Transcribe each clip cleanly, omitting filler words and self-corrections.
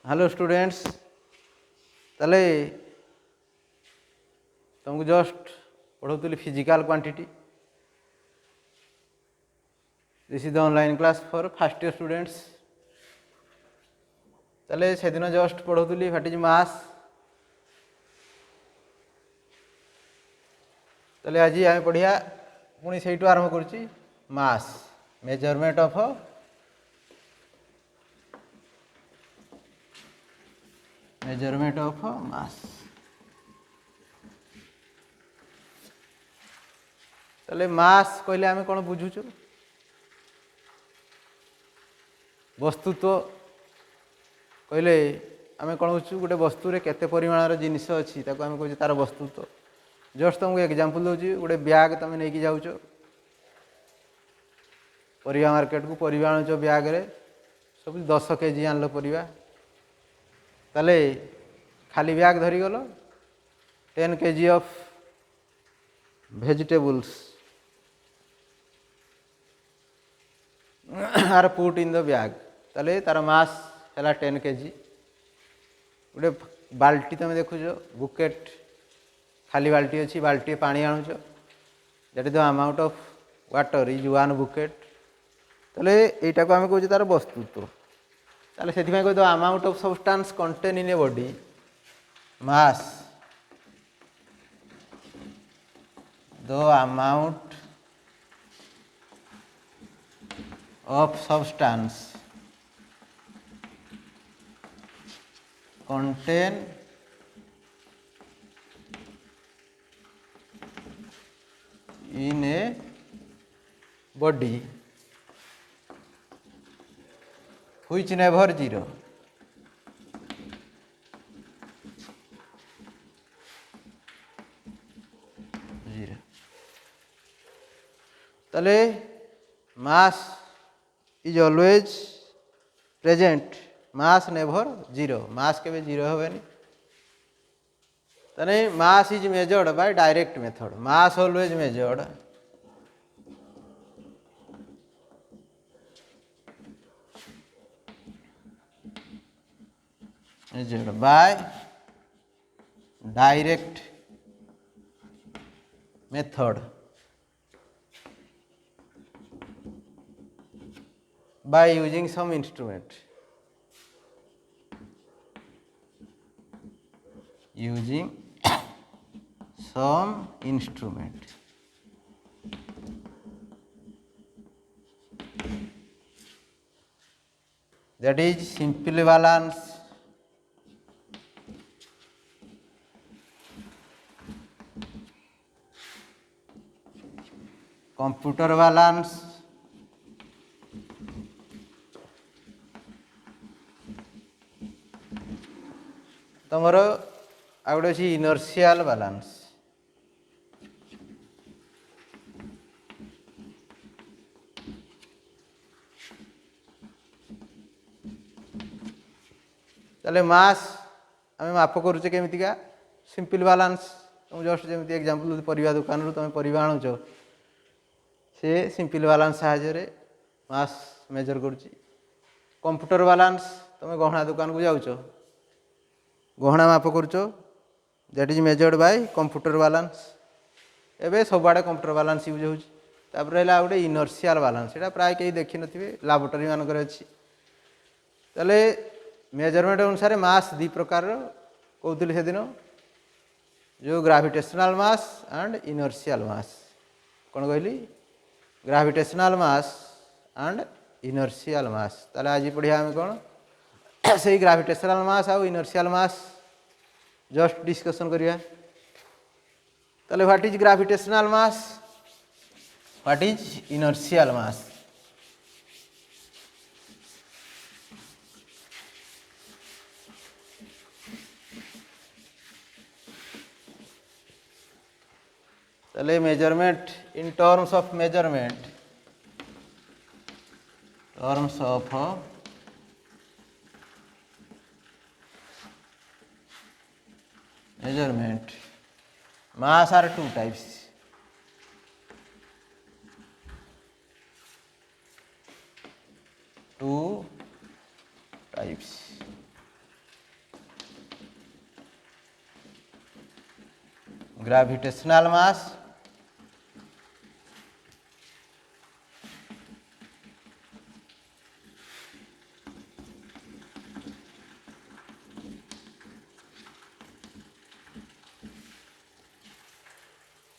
Hello students ताले तुमको just पढ़ाऊली physical quantity. This is the online class for first year students. ताले से दिन जस्ट पढ़ाऊली व्हाट इज मास। ताले आज आम पढ़िया पुणी से आरंभ करुच्ची मास मेजरमेंट ऑफ मास। ताले मास कहले आम कौन बुझुचु वस्तुत्व कहले आम कौन बुझु गोटे वस्तु रे केते परिमाणर जिनिस अच्छी ताको आम कहूँ तार वस्तुत्व। जस्ट तुमको एग्जांपल दूसरी गोटे ब्याग तुम नहीं जाऊच परिवा मार्केट को परिवा आणुच ब्याग रे सब 10 केजी आनल परिवा ताले खाली ब्याग धरी गल 10 KG of vegetables are put in the bag ताले तार मास है 10 केजी। गोटे बाल्टी तुम देखुच बुकेट खाली बाल्टी अच्छी बाल्टी पानी आणुच that is the amount of water is 1 bucket. ताले एटा को आम कहूँ तार वस्तुत्व। ताले से कह the amount of substance contain in a body mass the amount of substance contain in a body which never zero। ताले mass is always present mass never zero। mass के जीरो होनी तने mass is measured by direct method। mass always measured by direct method by using some instrument। using some instrument that is simple balance, computer balance, तमर आ गोटे अच्छी inertial balance. ताले मास आम माप करुचे केमितिका सिंपल बैलेंस। तुम जस्ट जमी एग्जांपल परिवा दुकान रू तुम परिवा आणुच से सिंपल बैलेंस साहाय्य मास मेजर करुच्ची। कंप्यूटर बैलेंस तुम गहना दुकान को जाऊच गहना माप करुच that is measured by computer balance. एवं सबुआड़े कंप्यूटर बैलेंस यूज होपर है गोटे इनर्शियल बैलेंस यहाँ प्राय कहीं देखी थे लैबोरेटरी मानक अच्छी। ताले मेजरमेंट अनुसार मास दी प्रकार कहते से दिन जो ग्राविटेशनल मास एंड इनर्शियल मास। कौन कहली gravitational mass and inertial mass. ताले आज पढ़िया आम कौन से ग्राविटेशनल मास आउ इनर्शियल मास जस्ट डिस्कशन करिया। ताले what is gravitational mass what is inertial mass. ताले measurement in terms of measurement measurement mass are two types। two types gravitational mass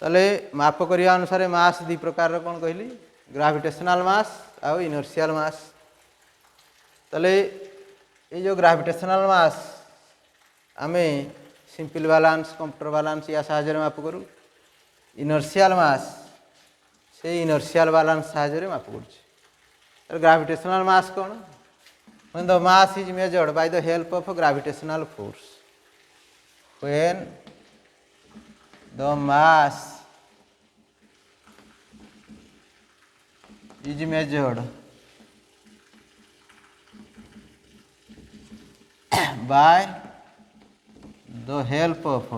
ताले माप करने अनुसार मास दी प्रकार कौन कहली ग्राविटेशनल मास आउ इनर्शियल मास ताले ये जो ग्राविटेशनल मास आमे सिंपल बालांस कंप्यूटर बालांस या साहाय्य माप करूँ इनर्शियल मास से इनर्शियल बालांस साहाय्य माप कर ग्राविटेशनल मास कौन when the mass is measured by the help of a gravitational force when the mass is measured by the help of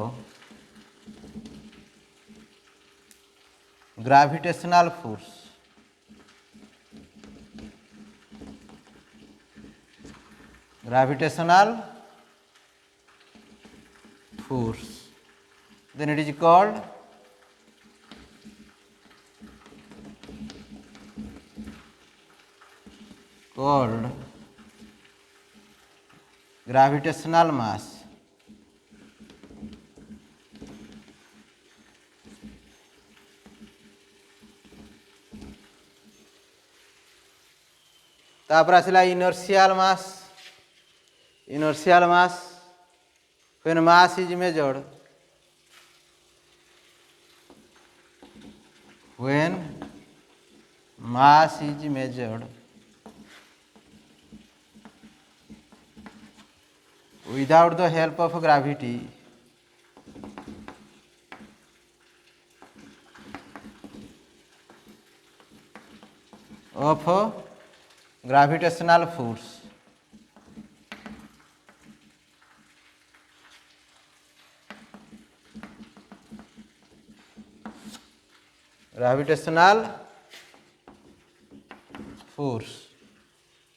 gravitational force then it is called gravitational mass तापर आसला inertial mass when mass is measured without the help of gravity of gravitational force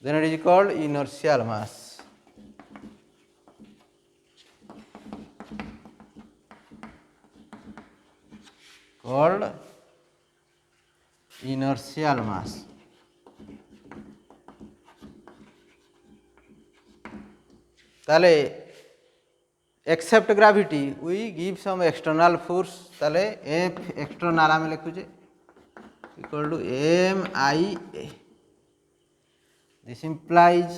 then it is called inertial mass ताले except gravity we give some external force ताले F external आम लिखुचे equal to MIA. This implies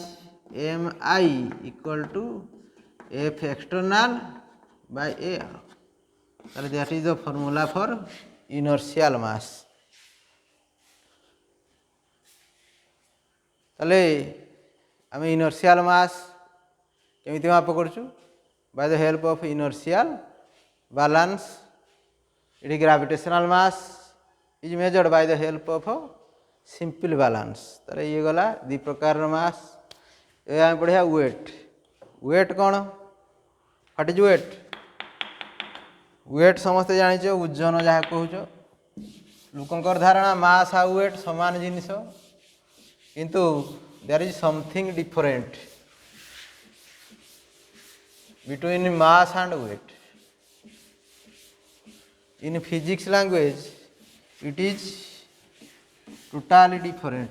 MI equal to F external by A. That is the formula for inertial mass. ताले आम inertial mass केमिति माप करछु by the help of inertial balance. It is gravitational mass is measured by the help of a simple balance. तारे ये गला दी प्रकार मास ये आम पढ़िया वेट कौन व्हाट इज वेट समस्ते जानिछ ओजन जहाँ कहूच लोकंकर धारणा मास आ वेट समान जिनिस किंतु there is something different between mass and weight. In physics language, it is totally different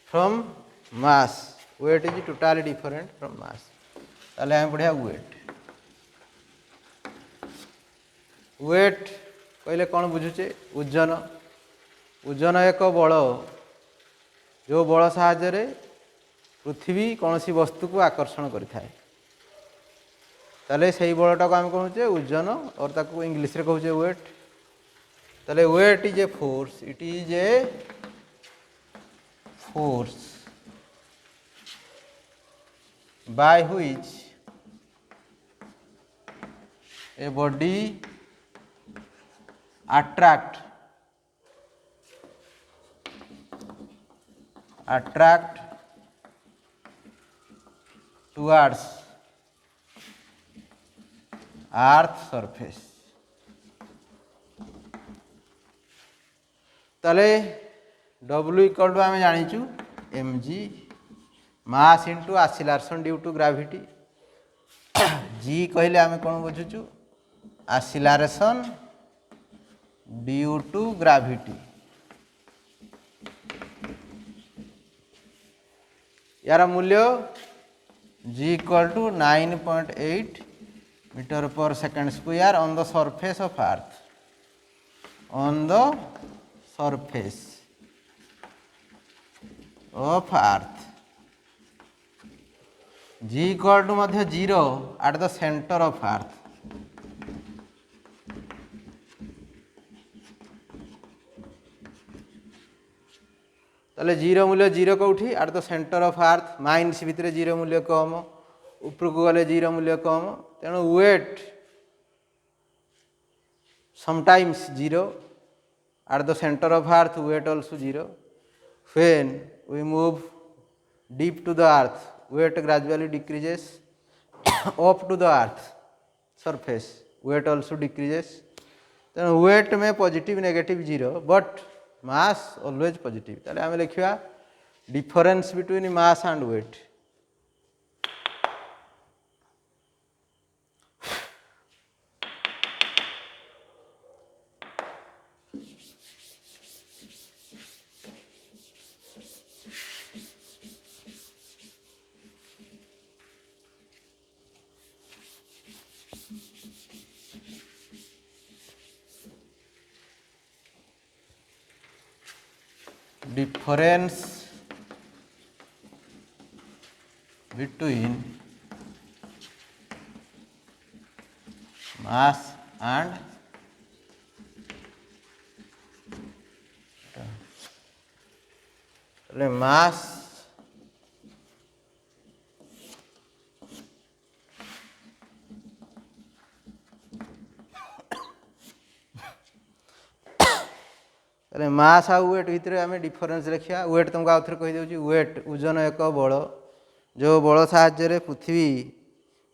from mass. Weight is totally different from mass. ताले हम पढ़िया weight कहले कौन बुझुचे ओजन एक बल जो बल साहाय्य पृथ्वी कौन सी वस्तु को आकर्षण करें ताले से बलटा को आम कहूचे ओजन और ताको इंग्लिश रे कहूचे वेट ताले weight is a force it is a force by which a body attract towards earth surface. ताले W इक्वल टू आम जानीचु mg mass into acceleration due to gravity जी कहले आम कौन बुझुचु एक्सीलरेशन ड्यू टू ग्रेविटी। यार मूल्य g equal to 9.8 metre per second square on the surface of earth. On the surface of earth g equal to मध्य 0 at the centre of earth. ताले zero मूल्य zero कौटी at the centre of earth. Minus भितर zero मूल्य कम, उपरक गले zero मूल्य कम, तेणु weight sometimes zero at the centre of earth, weight also zero. When we move deep to the earth, weight gradually decreases up to the earth surface, weight also decreases. तेणु weight में positive negative zero but mass always positive. ताले आम लिखा difference between mass and weight. Difference between mass and mass mass आ weight भितर आम difference लिखा। Wait तुमको आउ थे कहीदे, वेट ओजन एक बल जो बल साहाय्य पृथ्वी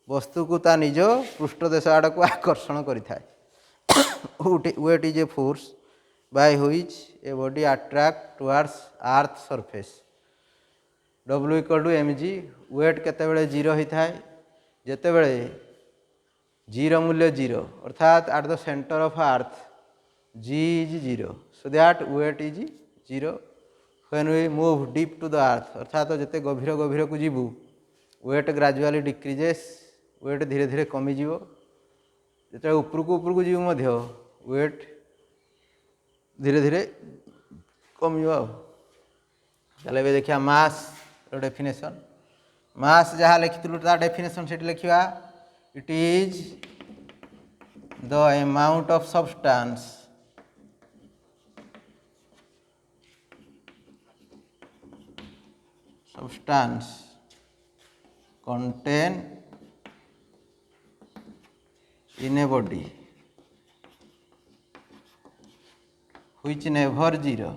वस्तु को ता निज पृष्ठदेश आड़ को आकर्षण करें। Weight is a force by which a body attract towards earth surface. W equal to mg। Weight केतेबेले जीरो होता है जेतेबेले जीरो मूल्य जीरो अर्थात at the centre of earth g is 0, so that weight is 0। when we move deep to the earth अर्थात जिते गभीर गभीर को जीवु wait gradually decreases, wait धीरे धीरे कमी जीवो। जिते उपरकू उपरकू जीवु मध्य वेट धीरे धीरे कमियो। चले बे देखिया मास रो डेफिनेशन। मास जहाँ लिखिलु ता डेफिनेशन सेठी लिखिया, it is the amount of substance contain in a body which never zero